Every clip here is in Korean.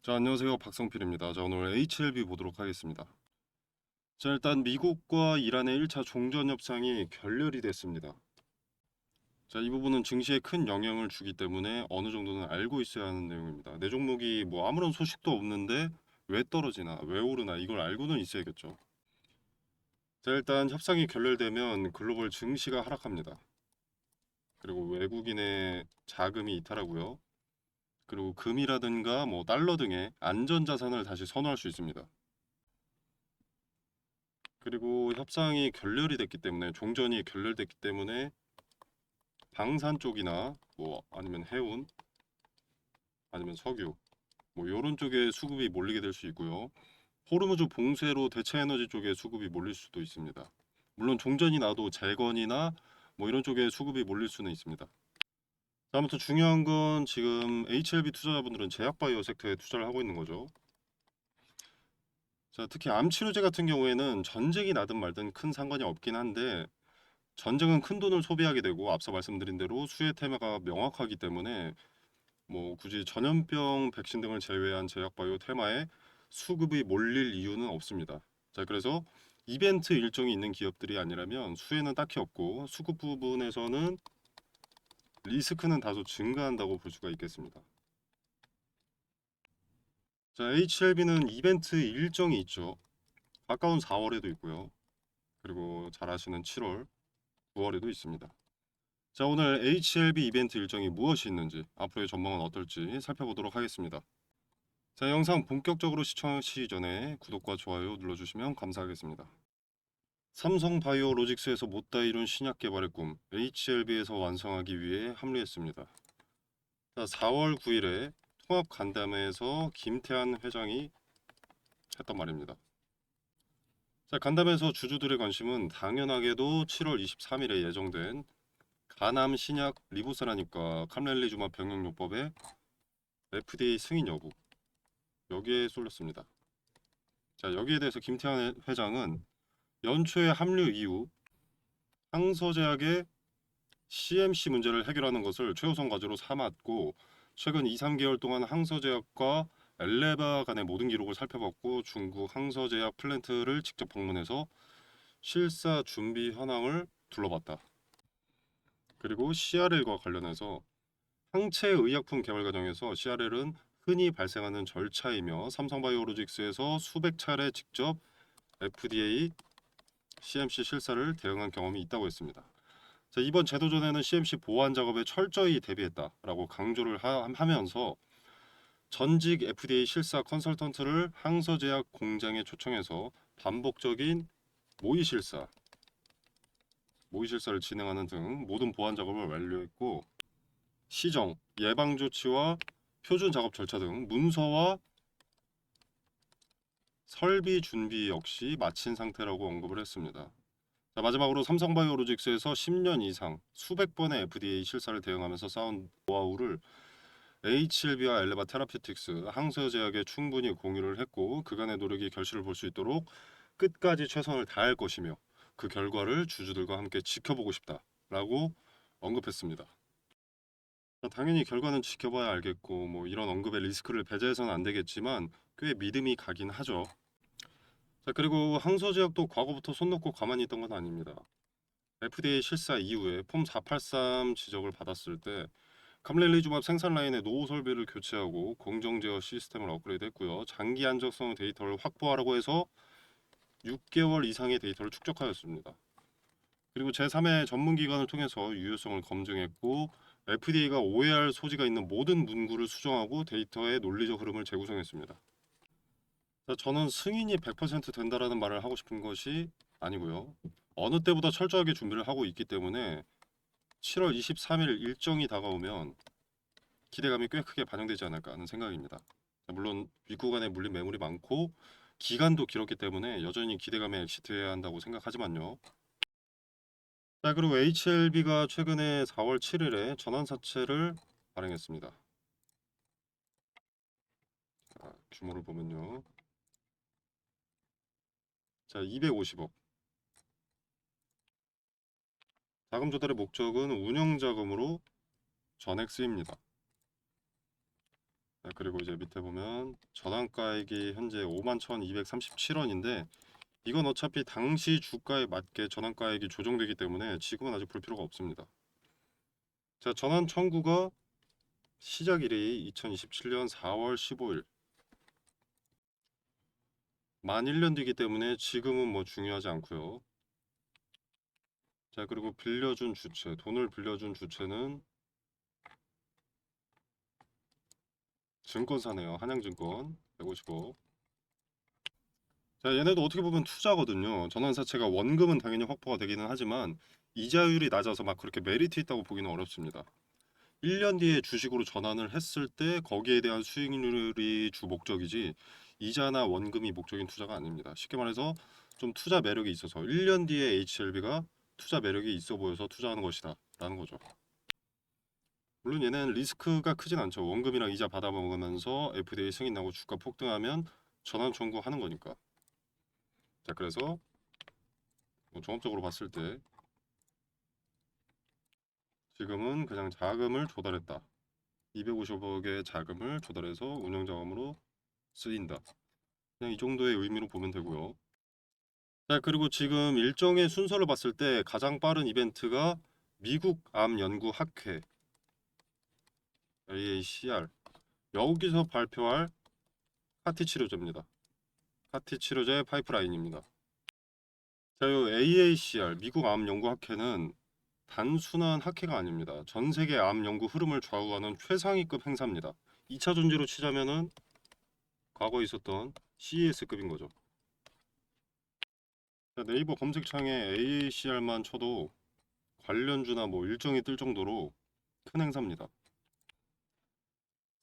자, 안녕하세요. 박성필입니다. 자, 오늘 HLB 보도록 하겠습니다. 자, 일단 미국과 이란의 1차 종전 협상이 결렬이 됐습니다. 자, 이 부분은 증시에 큰 영향을 주기 때문에 어느 정도는 알고 있어야 하는 내용입니다. 내 종목이 뭐 아무런 소식도 없는데 왜 떨어지나, 왜 오르나 이걸 알고는 있어야겠죠. 자, 일단 협상이 결렬되면 글로벌 증시가 하락합니다. 그리고 외국인의 자금이 이탈하고요. 그리고 금이라든가 뭐 달러 등의 안전자산을 다시 선호할 수 있습니다. 그리고 협상이 결렬이 됐기 때문에 종전이 결렬됐기 때문에 방산 쪽이나 뭐 아니면 해운 아니면 석유 뭐 요런 쪽에 수급이 몰리게 될 수 있고요. 호르무즈 봉쇄로 대체 에너지 쪽에 수급이 몰릴 수도 있습니다. 물론 종전이 나도 재건이나 뭐 이런 쪽에 수급이 몰릴 수는 있습니다. 아무튼 중요한 건 지금 HLB 투자자분들은 제약바이오 섹터에 투자를 하고 있는 거죠. 자, 특히 암 치료제 같은 경우에는 전쟁이 나든 말든 큰 상관이 없긴 한데 전쟁은 큰 돈을 소비하게 되고 앞서 말씀드린 대로 수혜 테마가 명확하기 때문에 뭐 굳이 전염병 백신 등을 제외한 제약바이오 테마에 수급이 몰릴 이유는 없습니다. 자, 그래서 이벤트 일정이 있는 기업들이 아니라면 수혜는 딱히 없고 수급 부분에서는 리스크는 다소 증가한다고 볼 수가 있겠습니다. 자, HLB는 이벤트 일정이 있죠. 가까운 4월에도 있고요. 그리고 잘 아시는 7월, 9월에도 있습니다. 자, 오늘 HLB 이벤트 일정이 무엇이 있는지, 앞으로의 전망은 어떨지 살펴보도록 하겠습니다. 자, 영상 본격적으로 시청하시기 전에 구독과 좋아요 눌러주시면 감사하겠습니다. 삼성바이오로직스에서 못다 이룬 신약 개발의 꿈, HLB에서 완성하기 위해 합류했습니다. 자, 4월 9일에 통합 간담회에서 김태한 회장이 했던 말입니다. 자, 간담회에서 주주들의 관심은 당연하게도 7월 23일에 예정된 가남 신약 리보세라닙과 캄렐리주마 병용요법의 FDA 승인 여부 여기에 쏠렸습니다. 자, 여기에 대해서 김태환 회장은 연초에 합류 이후 항서제약의 CMC 문제를 해결하는 것을 최우선 과제로 삼았고 최근 2, 3개월 동안 항서제약과 엘레바 간의 모든 기록을 살펴봤고 중국 항서제약 플랜트를 직접 방문해서 실사 준비 현황을 둘러봤다. 그리고 CRL과 관련해서 항체 의약품 개발 과정에서 CRL은 흔히 발생하는 절차이며 삼성바이오로직스에서 수백 차례 직접 FDA CMC 실사를 대응한 경험이 있다고 했습니다. 자, 이번 제도전에는 CMC 보완 작업에 철저히 대비했다라고 강조를 하면서 전직 FDA 실사 컨설턴트를 항서제약 공장에 초청해서 반복적인 모의 실사, 모의 실사를 진행하는 등 모든 보완 작업을 완료했고 시정, 예방 조치와 표준 작업 절차 등 문서와 설비 준비 역시 마친 상태라고 언급을 했습니다. 자, 마지막으로 삼성바이오로직스에서 10년 이상 수백 번의 FDA 실사를 대응하면서 쌓은 노하우를 HLB와 엘레바 테라피틱스, 항서제약에 충분히 공유를 했고 그간의 노력이 결실을 볼 수 있도록 끝까지 최선을 다할 것이며 그 결과를 주주들과 함께 지켜보고 싶다라고 언급했습니다. 당연히 결과는 지켜봐야 알겠고 뭐 이런 언급의 리스크를 배제해서는 안 되겠지만 꽤 믿음이 가긴 하죠. 자, 그리고 항서제약도 과거부터 손 놓고 가만히 있던 건 아닙니다. FDA 실사 이후에 폼 483 지적을 받았을 때 감렐리주맙 생산 라인의 노후 설비를 교체하고 공정 제어 시스템을 업그레이드했고요. 장기 안정성 데이터를 확보하라고 해서 6개월 이상의 데이터를 축적하였습니다. 그리고 제3의 전문기관을 통해서 유효성을 검증했고 FDA가 오해할 소지가 있는 모든 문구를 수정하고 데이터의 논리적 흐름을 재구성했습니다. 자, 저는 승인이 100% 된다라는 말을 하고 싶은 것이 아니고요. 어느 때보다 철저하게 준비를 하고 있기 때문에 7월 23일 일정이 다가오면 기대감이 꽤 크게 반영되지 않을까 하는 생각입니다. 물론 윗구간에 물린 매물이 많고 기간도 길었기 때문에 여전히 기대감에 엑시트해야 한다고 생각하지만요. 자, 그리고 HLB가 최근에 4월 7일에 전환사채를 발행했습니다. 자, 규모를 보면요. 자, 250억. 자금 조달의 목적은 운영 자금으로 전액 쓰입니다. 자, 그리고 이제 밑에 보면 전환가액이 현재 51,237원인데 이건 어차피 당시 주가에 맞게 전환가액이 조정되기 때문에 지금은 아직 볼 필요가 없습니다. 자, 전환 청구가 시작일이 2027년 4월 15일 만 1년 뒤이기 때문에 지금은 뭐 중요하지 않고요. 자, 그리고 빌려준 주체, 돈을 빌려준 주체는 증권사네요. 한양증권 150억. 자, 얘네도 어떻게 보면 투자거든요. 전환사채가 원금은 당연히 확보가 되기는 하지만 이자율이 낮아서 막 그렇게 메리트 있다고 보기는 어렵습니다. 1년 뒤에 주식으로 전환을 했을 때 거기에 대한 수익률이 주 목적이지 이자나 원금이 목적인 투자가 아닙니다. 쉽게 말해서 좀 투자 매력이 있어서 1년 뒤에 HLB가 투자 매력이 있어 보여서 투자하는 것이다 라는 거죠. 물론 얘는 리스크가 크진 않죠. 원금이랑 이자 받아먹으면서 FDA 승인 나고 주가 폭등하면 전환 청구하는 거니까. 자, 그래서 뭐 종합적으로 봤을 때 지금은 그냥 자금을 조달했다. 250억의 자금을 조달해서 운영자금으로 쓰인다. 그냥 이 정도의 의미로 보면 되고요. 자, 그리고 지금 일정의 순서를 봤을 때 가장 빠른 이벤트가 미국 암 연구 학회 AACR 여기서 발표할 카티 치료제입니다. 카티 치료제 파이프라인입니다. 자, 이 AACR 미국 암 연구 학회는 단순한 학회가 아닙니다. 전 세계 암 연구 흐름을 좌우하는 최상위급 행사입니다. 2차 전지로 치자면은 과거에 있었던 CES급인 거죠. 자, 네이버 검색창에 AACR만 쳐도 관련주나 뭐 일정이 뜰 정도로 큰 행사입니다.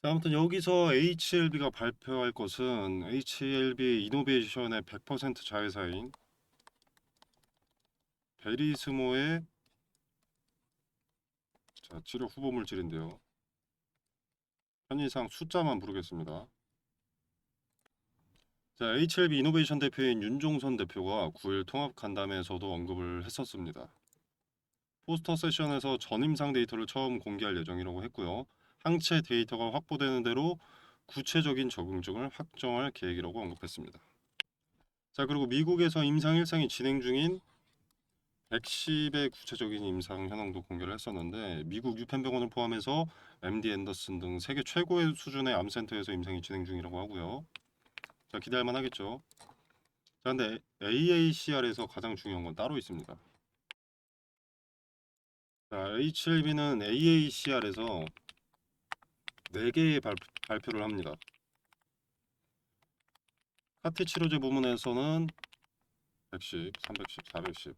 자, 아무튼 여기서 HLB가 발표할 것은 HLB 이노베이션의 100% 자회사인 베리스모의 자, 치료 후보 물질인데요. 편의상 숫자만 부르겠습니다. 자, HLB 이노베이션 대표인 윤종선 대표가 9일 통합 간담회에서도 언급을 했었습니다. 포스터 세션에서 전임상 데이터를 처음 공개할 예정이라고 했고요. 항체 데이터가 확보되는 대로 구체적인 적응증을 확정할 계획이라고 언급했습니다. 자, 그리고 미국에서 임상 1상이 진행 중인 110의 구체적인 임상 현황도 공개를 했었는데 미국 유펜병원을 포함해서 MD 앤더슨 등 세계 최고의 수준의 암센터에서 임상이 진행 중이라고 하고요. 자, 기대할 만하겠죠. 자, 근데 AACR에서 가장 중요한 건 따로 있습니다. 자, HLB는 AACR에서 4개의 발표를 합니다. 카티 치료제 부문에서는 110, 310, 410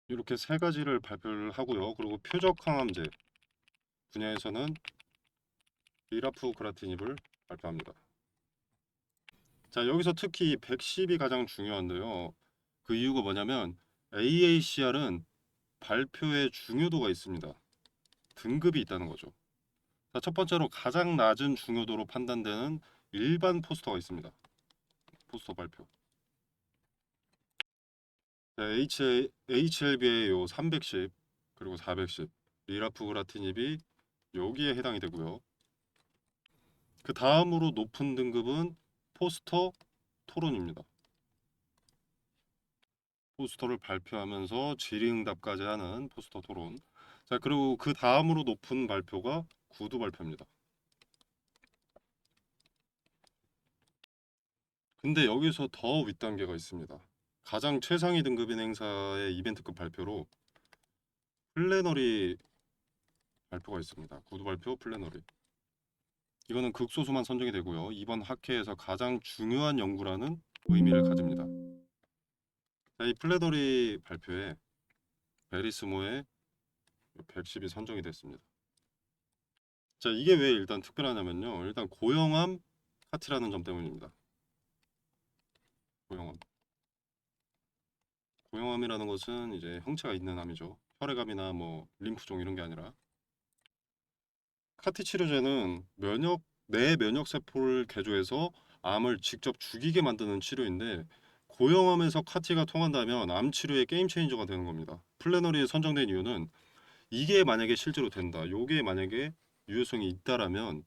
이렇게 3가지를 발표를 하고요. 그리고 표적 항암제 분야에서는 리라프그라티닙을 발표합니다. 자, 여기서 특히 110이 가장 중요한데요. 그 이유가 뭐냐면 AACR은 발표의 중요도가 있습니다. 등급이 있다는 거죠. 자, 첫 번째로 가장 낮은 중요도로 판단되는 일반 포스터가 있습니다. 포스터 발표. 자, HLB의 요 310 그리고 410 리라프그라티닙이 여기에 해당이 되고요. 그 다음으로 높은 등급은 포스터 토론입니다. 포스터를 발표하면서 질의응답까지 하는 포스터 토론. 자, 그리고 그 다음으로 높은 발표가 구두 발표입니다. 근데 여기서 더 윗단계가 있습니다. 가장 최상위 등급인 행사의 이벤트급 발표로 플래너리 발표가 있습니다. 구두 발표 플래너리. 이거는 극소수만 선정이 되고요. 이번 학회에서 가장 중요한 연구라는 의미를 가집니다. 자, 이 플래너리 발표에 베리스모의 110이 선정이 됐습니다. 자, 이게 왜 일단 특별하냐면요. 일단 고형암 카티라는 점 때문입니다. 고형암. 고형암이라는 것은 이제 형체가 있는 암이죠. 혈액암이나 뭐 림프종 이런 게 아니라 카티 치료제는 내 면역 세포를 개조해서 암을 직접 죽이게 만드는 치료인데 고형암에서 카티가 통한다면 암 치료의 게임 체인저가 되는 겁니다. 플래너리에 선정된 이유는 이게 만약에 실제로 된다. 요게 만약에 유효성이 있다라면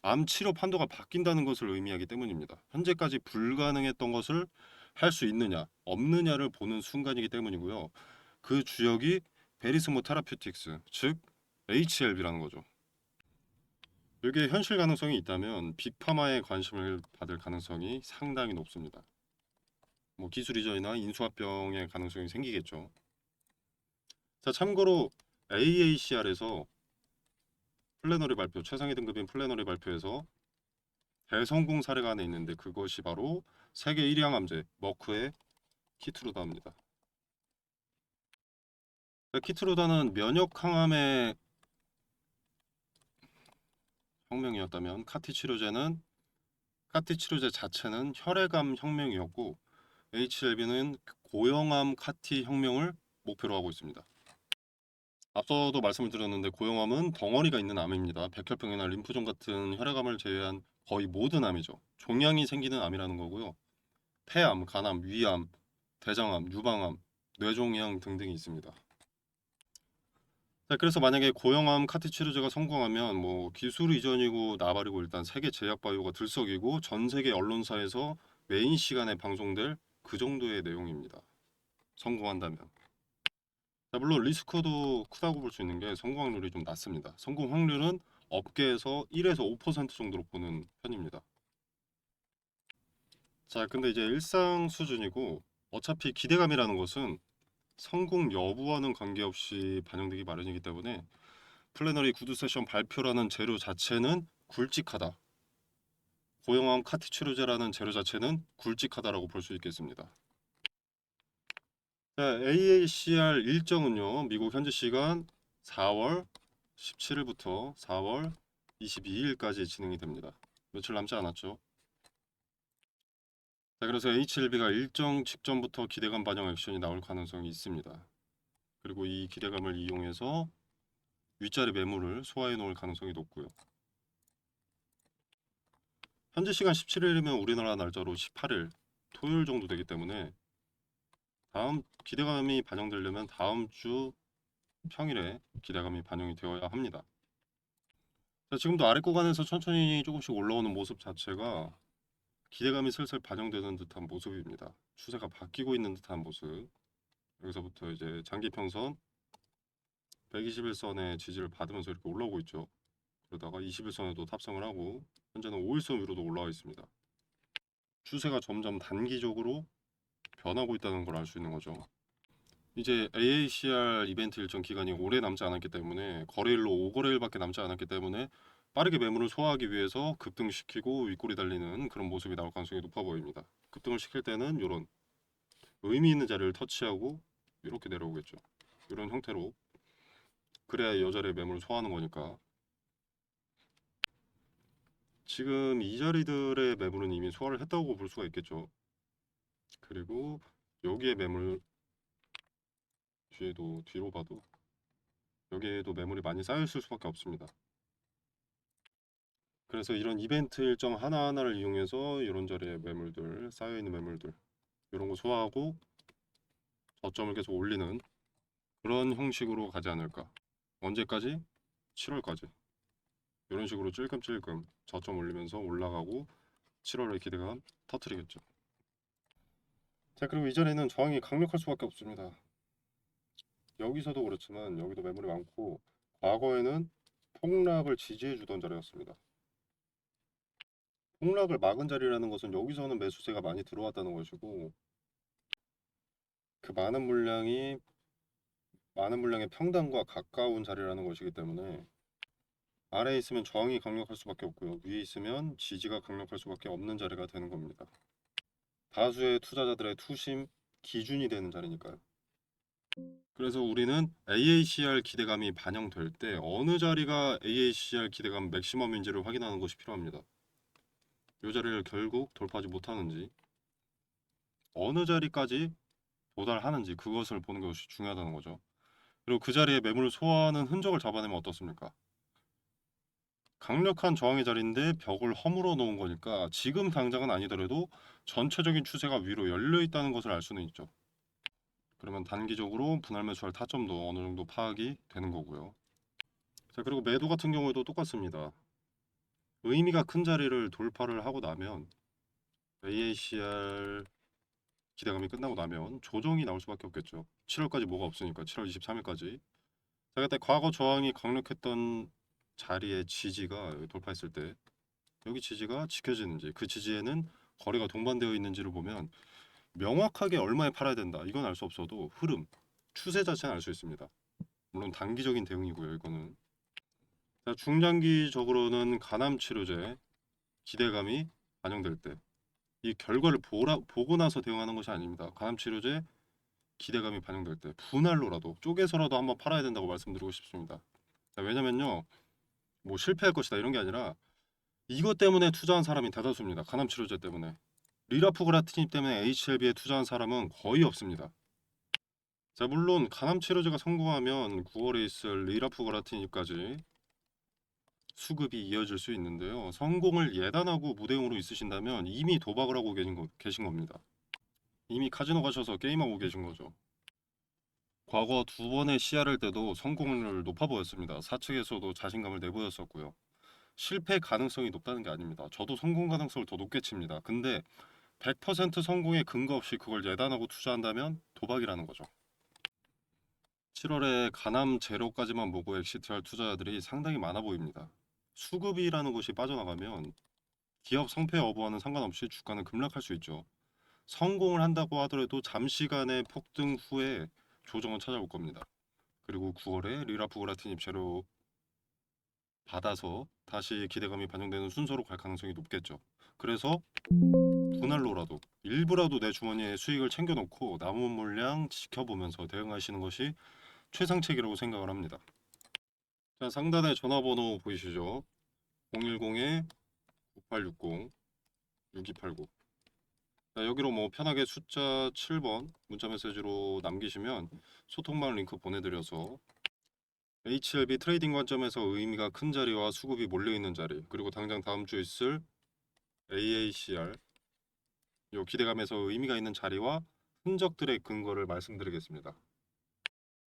암 치료 판도가 바뀐다는 것을 의미하기 때문입니다. 현재까지 불가능했던 것을 할 수 있느냐, 없느냐를 보는 순간이기 때문이고요. 그 주역이 베리스모 테라퓨틱스, 즉 HLB라는 거죠. 이게 현실 가능성이 있다면 빅파마에 관심을 받을 가능성이 상당히 높습니다. 뭐 기술 이전이나 인수합병의 가능성이 생기겠죠. 자, 참고로 AACR에서 플래너리 발표, 최상위 등급인 플래너리 발표에서 대성공 사례가 하나 있는데 그것이 바로 세계 1위 항암제 머크의 키트루다입니다. 키트루다는 면역 항암의 혁명이었다면 카티 치료제 자체는 혈액암 혁명이었고 HLB는 고형암 카티 혁명을 목표로 하고 있습니다. 앞서도 말씀을 드렸는데 고형암은 덩어리가 있는 암입니다. 백혈병이나 림프종 같은 혈액암을 제외한 거의 모든 암이죠. 종양이 생기는 암이라는 거고요. 폐암, 간암, 위암, 대장암, 유방암, 뇌종양 등등이 있습니다. 자, 그래서 만약에 고형암 카티 치료제가 성공하면 뭐 기술 이전이고 나발이고 일단 세계 제약 바이오가 들썩이고 전 세계 언론사에서 메인 시간에 방송될 그 정도의 내용입니다. 성공한다면. 자, 물론 리스크도 크다고 볼 수 있는 게 성공 확률이 좀 낮습니다. 성공 확률은 업계에서 1에서 5% 정도로 보는 편입니다. 자, 근데 이제 일상 수준이고 어차피 기대감이라는 것은 성공 여부와는 관계없이 반영되기 마련이기 때문에 플래너리 구두 세션 발표라는 재료 자체는 굵직하다. 고형암 카티 치료제라는 재료 자체는 굵직하다라고 볼 수 있겠습니다. 자, AACR 일정은요. 미국 현지 시간 4월 17일부터 4월 22일까지 진행이 됩니다. 며칠 남지 않았죠. 자, 그래서 HLB가 일정 직전부터 기대감 반영 액션이 나올 가능성이 있습니다. 그리고 이 기대감을 이용해서 윗자리 매물을 소화해 놓을 가능성이 높고요. 현지 시간 17일이면 우리나라 날짜로 18일 토요일 정도 되기 때문에 다음 기대감이 반영되려면 다음 주 평일에 기대감이 반영이 되어야 합니다. 자, 지금도 아래 구간에서 천천히 조금씩 올라오는 모습 자체가 기대감이 슬슬 반영되는 듯한 모습입니다. 추세가 바뀌고 있는 듯한 모습. 여기서부터 이제 장기 평선 121선의 지지를 받으면서 이렇게 올라오고 있죠. 그러다가 21선에도 탑승을 하고 현재는 5일선 위로도 올라와 있습니다. 추세가 점점 단기적으로 변하고 있다는 걸 알 수 있는 거죠. 이제 AACR 이벤트 일정 기간이 오래 남지 않았기 때문에 거래일로 5거래일밖에 남지 않았기 때문에 빠르게 매물을 소화하기 위해서 급등시키고 윗골이 달리는 그런 모습이 나올 가능성이 높아 보입니다. 급등을 시킬 때는 이런 의미 있는 자리를 터치하고 이렇게 내려오겠죠. 이런 형태로 그래야 여자리의 매물을 소화하는 거니까 지금 이 자리들의 매물은 이미 소화를 했다고 볼 수가 있겠죠. 그리고 여기에 매물 뒤로 봐도 여기에도 매물이 많이 쌓여있을 수밖에 없습니다. 그래서 이런 이벤트 일정 하나하나를 이용해서 이런 자리에 매물들, 쌓여있는 매물들 이런 거 소화하고 저점을 계속 올리는 그런 형식으로 가지 않을까. 언제까지? 7월까지. 이런 식으로 찔끔찔끔 저점 올리면서 올라가고 7월에 기대감 터트리겠죠. 자, 그리고 이 자리는 저항이 강력할 수밖에 없습니다. 여기서도 그렇지만 여기도 매물이 많고 과거에는 폭락을 지지해주던 자리였습니다. 폭락을 막은 자리라는 것은 여기서는 매수세가 많이 들어왔다는 것이고 그 많은 물량의 평단과 가까운 자리라는 것이기 때문에 아래에 있으면 저항이 강력할 수밖에 없고요. 위에 있으면 지지가 강력할 수밖에 없는 자리가 되는 겁니다. 다수의 투자자들의 투심 기준이 되는 자리니까요. 그래서 우리는 AACR 기대감이 반영될 때 어느 자리가 AACR 기대감 맥시멈인지를 확인하는 것이 필요합니다. 이 자리를 결국 돌파하지 못하는지 어느 자리까지 도달하는지 그것을 보는 것이 중요하다는 거죠. 그리고 그 자리에 매물을 소화하는 흔적을 잡아내면 어떻습니까? 강력한 저항의 자리인데 벽을 허물어 놓은 거니까 지금 당장은 아니더라도 전체적인 추세가 위로 열려 있다는 것을 알 수는 있죠. 그러면 단기적으로 분할 매수할 타점도 어느 정도 파악이 되는 거고요. 자, 그리고 매도 같은 경우에도 똑같습니다. 의미가 큰 자리를 돌파를 하고 나면 AACR 기대감이 끝나고 나면 조정이 나올 수밖에 없겠죠. 7월까지 뭐가 없으니까 7월 23일까지. 자, 그때 과거 저항이 강력했던 자리의 지지가 여기 돌파했을 때 여기 지지가 지켜지는지 그 지지에는 거래가 동반되어 있는지를 보면 명확하게 얼마에 팔아야 된다. 이건 알 수 없어도 흐름, 추세 자체는 알 수 있습니다. 물론 단기적인 대응이고요. 이거는. 자, 중장기적으로는 간암 치료제 기대감이 반영될 때 이 결과를 보고 나서 대응하는 것이 아닙니다. 간암 치료제 기대감이 반영될 때 분할로라도 쪼개서라도 한번 팔아야 된다고 말씀드리고 싶습니다. 자, 왜냐면요. 뭐 실패할 것이다 이런 게 아니라 이것 때문에 투자한 사람이 대다수입니다. 간암 치료제 때문에. 리라프그라티닙 때문에 HLB에 투자한 사람은 거의 없습니다. 자, 물론 간암 치료제가 성공하면 9월에 있을 리라프그라티닙까지 수급이 이어질 수 있는데요. 성공을 예단하고 무대응으로 있으신다면 이미 도박을 하고 계신 겁니다. 이미 카지노 가셔서 게임하고 계신 거죠. 과거 두 번의 시야를 때도 성공률 높아 보였습니다. 사측에서도 자신감을 내보였었고요. 실패 가능성이 높다는 게 아닙니다. 저도 성공 가능성을 더 높게 칩니다. 근데 100% 성공의 근거 없이 그걸 예단하고 투자한다면 도박이라는 거죠. 7월에 가남 제로까지만 보고 엑시트할 투자자들이 상당히 많아 보입니다. 수급이라는 것이 빠져나가면 기업 성패 여부와는 상관없이 주가는 급락할 수 있죠. 성공을 한다고 하더라도 잠시간의 폭등 후에 조정은 찾아올 겁니다. 그리고 9월에 리라프그라틴 입체로 받아서 다시 기대감이 반영되는 순서로 갈 가능성이 높겠죠. 그래서 분할로라도 일부라도 내 주머니에 수익을 챙겨놓고 남은 물량 지켜보면서 대응하시는 것이 최상책이라고 생각을 합니다. 자, 상단에 전화번호 보이시죠? 010-9860-6289. 자, 여기로 뭐 편하게 숫자 7번 문자 메시지로 남기시면 소통방 링크 보내드려서 HLB 트레이딩 관점에서 의미가 큰 자리와 수급이 몰려있는 자리, 그리고 당장 다음 주 있을 AACR 요 기대감에서 의미가 있는 자리와 흔적들의 근거를 말씀드리겠습니다.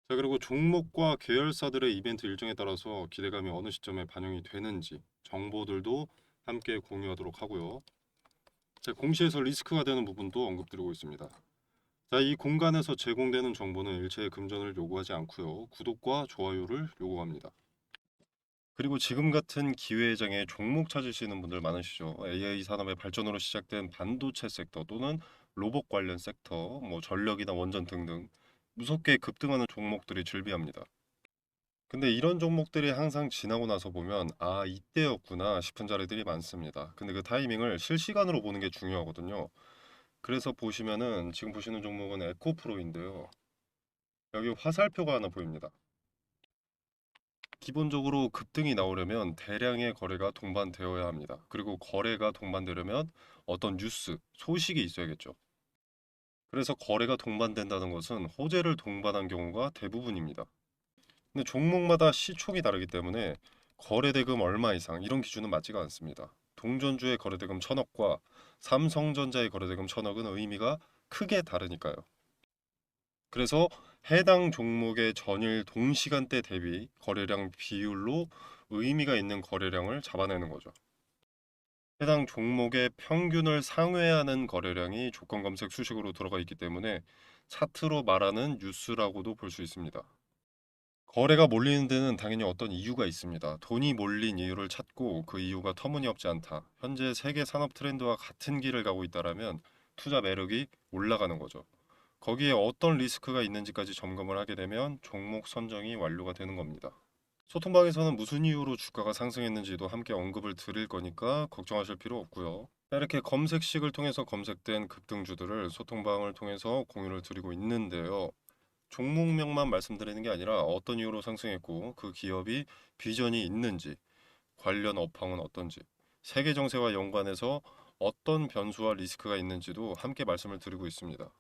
자, 그리고 종목과 계열사들의 이벤트 일정에 따라서 기대감이 어느 시점에 반영이 되는지 정보들도 함께 공유하도록 하고요. 자, 공시에서 리스크가 되는 부분도 언급드리고 있습니다. 자, 이 공간에서 제공되는 정보는 일체의 금전을 요구하지 않고요. 구독과 좋아요를 요구합니다. 그리고 지금 같은 기회장에 종목 찾으시는 분들 많으시죠. AI 산업의 발전으로 시작된 반도체 섹터 또는 로봇 관련 섹터, 뭐 전력이나 원전 등등 무섭게 급등하는 종목들이 즐비합니다. 근데 이런 종목들이 항상 지나고 나서 보면 아, 이때였구나 싶은 자리들이 많습니다. 근데 그 타이밍을 실시간으로 보는 게 중요하거든요. 그래서 보시면은 지금 보시는 종목은 에코프로인데요. 여기 화살표가 하나 보입니다. 기본적으로 급등이 나오려면 대량의 거래가 동반되어야 합니다. 그리고 거래가 동반되려면 어떤 뉴스, 소식이 있어야겠죠. 그래서 거래가 동반된다는 것은 호재를 동반한 경우가 대부분입니다. 근데 종목마다 시총이 다르기 때문에 거래대금 얼마 이상 이런 기준은 맞지가 않습니다. 동전주의 거래대금 1000억과 삼성전자의 거래대금 1000억은 의미가 크게 다르니까요. 그래서 해당 종목의 전일 동시간대 대비 거래량 비율로 의미가 있는 거래량을 잡아내는 거죠. 해당 종목의 평균을 상회하는 거래량이 조건 검색 수식으로 들어가 있기 때문에 차트로 말하는 뉴스라고도 볼 수 있습니다. 거래가 몰리는 데는 당연히 어떤 이유가 있습니다. 돈이 몰린 이유를 찾고 그 이유가 터무니없지 않다. 현재 세계 산업 트렌드와 같은 길을 가고 있다라면 투자 매력이 올라가는 거죠. 거기에 어떤 리스크가 있는지까지 점검을 하게 되면 종목 선정이 완료가 되는 겁니다. 소통방에서는 무슨 이유로 주가가 상승했는지도 함께 언급을 드릴 거니까 걱정하실 필요 없고요. 이렇게 검색식을 통해서 검색된 급등주들을 소통방을 통해서 공유를 드리고 있는데요. 종목명만 말씀드리는 게 아니라 어떤 이유로 상승했고 그 기업이 비전이 있는지, 관련 업황은 어떤지, 세계 정세와 연관해서 어떤 변수와 리스크가 있는지도 함께 말씀을 드리고 있습니다.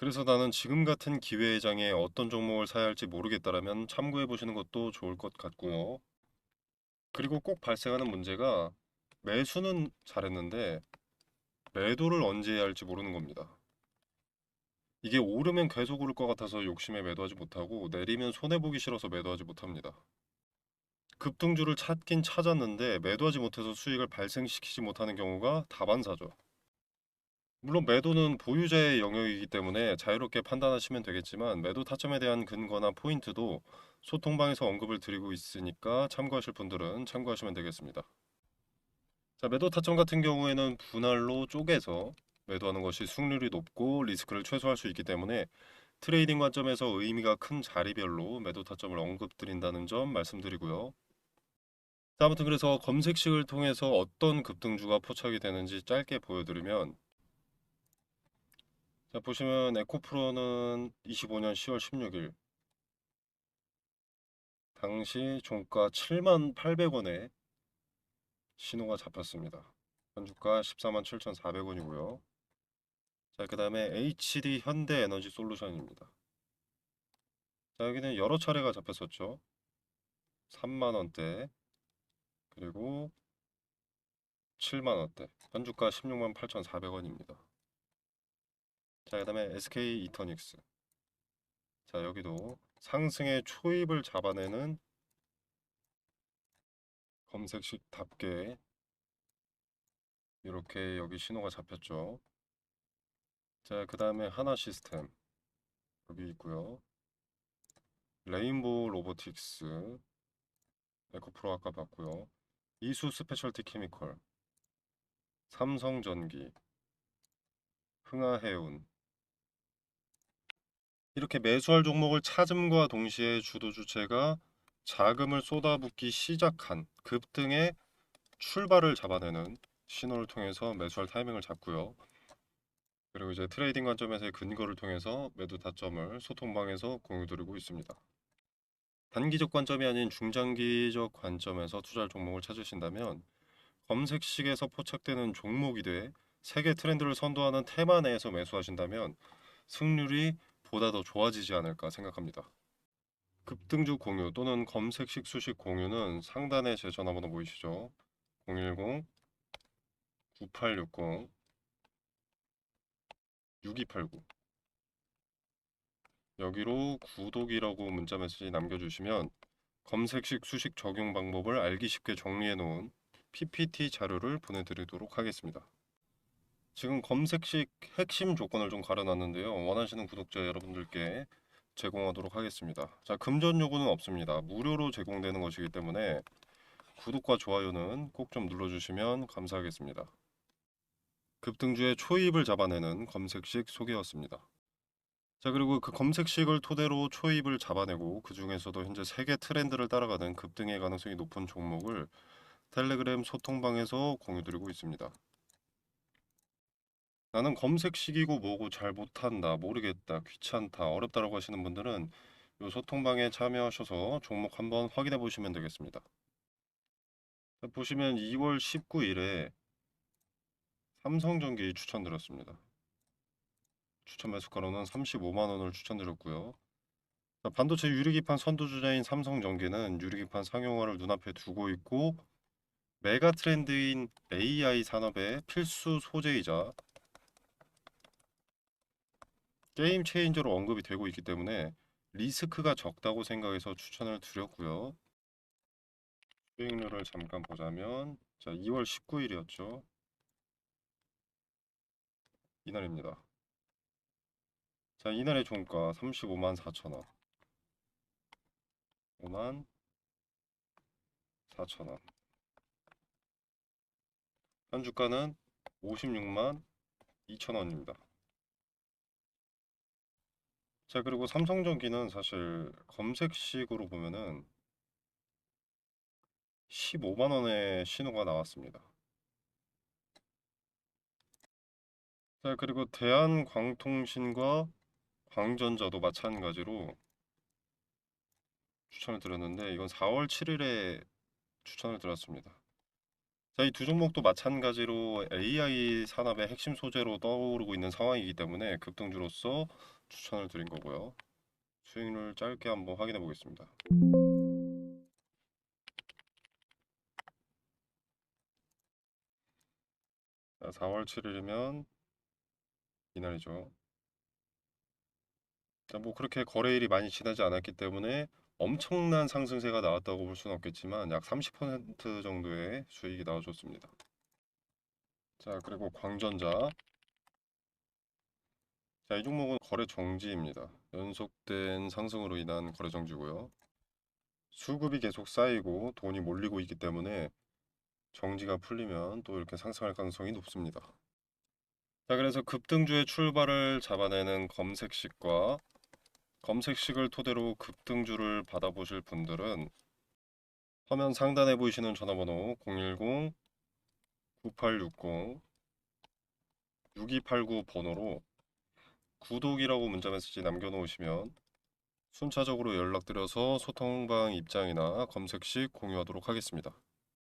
그래서 나는 지금 같은 기회의 장에 어떤 종목을 사야 할지 모르겠다라면 참고해 보시는 것도 좋을 것 같고요. 그리고 꼭 발생하는 문제가 매수는 잘했는데 매도를 언제 해야 할지 모르는 겁니다. 이게 오르면 계속 오를 것 같아서 욕심에 매도하지 못하고 내리면 손해보기 싫어서 매도하지 못합니다. 급등주를 찾긴 찾았는데 매도하지 못해서 수익을 발생시키지 못하는 경우가 다반사죠. 물론 매도는 보유자의 영역이기 때문에 자유롭게 판단하시면 되겠지만 매도 타점에 대한 근거나 포인트도 소통방에서 언급을 드리고 있으니까 참고하실 분들은 참고하시면 되겠습니다. 자, 매도 타점 같은 경우에는 분할로 쪼개서 매도하는 것이 수익률이 높고 리스크를 최소화할 수 있기 때문에 트레이딩 관점에서 의미가 큰 자리별로 매도 타점을 언급드린다는 점 말씀드리고요. 자, 아무튼 그래서 검색식을 통해서 어떤 급등주가 포착이 되는지 짧게 보여드리면, 자, 보시면 에코프로는 25년 10월 16일 당시 종가 78,800원에 신호가 잡혔습니다. 현주가 147,400원이고요. 자, 그 다음에 HD 현대에너지 솔루션입니다. 자, 여기는 여러 차례가 잡혔었죠. 3만원대, 그리고 7만원대, 현주가 168,400원입니다. 자, 그 다음에 SK 이터닉스. 자, 여기도 상승의 초입을 잡아내는 검색식답게 이렇게 여기 신호가 잡혔죠. 자, 그 다음에 하나 시스템 여기 있고요. 레인보우 로보틱스, 에코프로 아까 봤고요. 이수 스페셜티 케미컬, 삼성전기, 흥하해운. 이렇게 매수할 종목을 찾음과 동시에 주도 주체가 자금을 쏟아붓기 시작한 급등의 출발을 잡아내는 신호를 통해서 매수할 타이밍을 잡고요. 그리고 이제 트레이딩 관점에서의 근거를 통해서 매도 타점을 소통방에서 공유드리고 있습니다. 단기적 관점이 아닌 중장기적 관점에서 투자할 종목을 찾으신다면 검색식에서 포착되는 종목이 돼 세계 트렌드를 선도하는 테마 내에서 매수하신다면 승률이 보다 더 좋아지지 않을까 생각합니다. 급등주 공유 또는 검색식 수식 공유는 상단에 제 전화번호 보이시죠? 010-9860-6289 여기로 구독이라고 문자 메시지 남겨주시면 검색식 수식 적용 방법을 알기 쉽게 정리해 놓은 PPT 자료를 보내드리도록 하겠습니다. 지금 검색식 핵심 조건을 좀 가려놨는데요. 원하시는 구독자 여러분들께 제공하도록 하겠습니다. 자, 금전 요구는 없습니다. 무료로 제공되는 것이기 때문에 구독과 좋아요는 꼭 좀 눌러주시면 감사하겠습니다. 급등주의 초입을 잡아내는 검색식 소개였습니다. 자, 그리고 그 검색식을 토대로 초입을 잡아내고 그 중에서도 현재 세계 트렌드를 따라가는 급등의 가능성이 높은 종목을 텔레그램 소통방에서 공유드리고 있습니다. 나는 검색식이고 뭐고 잘 못한다, 모르겠다, 귀찮다, 어렵다라고 하시는 분들은 이 소통방에 참여하셔서 종목 한번 확인해 보시면 되겠습니다. 자, 보시면 2월 19일에 삼성전기 추천드렸습니다. 추천 매수가로는 35만원을 추천드렸고요. 자, 반도체 유리기판 선두주자인 삼성전기는 유리기판 상용화를 눈앞에 두고 있고 메가 트렌드인 AI 산업의 필수 소재이자 게임 체인저로 언급이 되고 있기 때문에 리스크가 적다고 생각해서 추천을 드렸고요. 수익률을 잠깐 보자면 자, 2월 19일이었죠. 이날입니다. 자, 이날의 종가 35만 4천원, 5만 4천원. 현주가는 56만 2천원입니다. 자, 그리고 삼성전기는 사실 검색식으로 보면은 15만원의 신호가 나왔습니다. 자, 그리고 대한광통신과 광전자도 마찬가지로 추천을 드렸는데 이건 4월 7일에 추천을 드렸습니다. 자, 이 두 종목도 마찬가지로 AI 산업의 핵심 소재로 떠오르고 있는 상황이기 때문에 급등주로서 추천을 드린 거고요. 수익률 짧게 한번 확인해 보겠습니다. 자, 4월 7일이면 이날이죠. 자, 뭐 그렇게 거래일이 많이 지나지 않았기 때문에 엄청난 상승세가 나왔다고 볼 수는 없겠지만 약 30% 정도의 수익이 나와줬습니다. 자, 그리고 광전자. 자, 이 종목은 거래 정지입니다. 연속된 상승으로 인한 거래 정지고요. 수급이 계속 쌓이고 돈이 몰리고 있기 때문에 정지가 풀리면 또 이렇게 상승할 가능성이 높습니다. 자, 그래서 급등주의 출발을 잡아내는 검색식과 검색식을 토대로 급등주를 받아보실 분들은 화면 상단에 보이시는 전화번호 010-9860-6289 번호로 구독이라고 문자메시지 남겨놓으시면 순차적으로 연락드려서 소통방 입장이나 검색식 공유하도록 하겠습니다.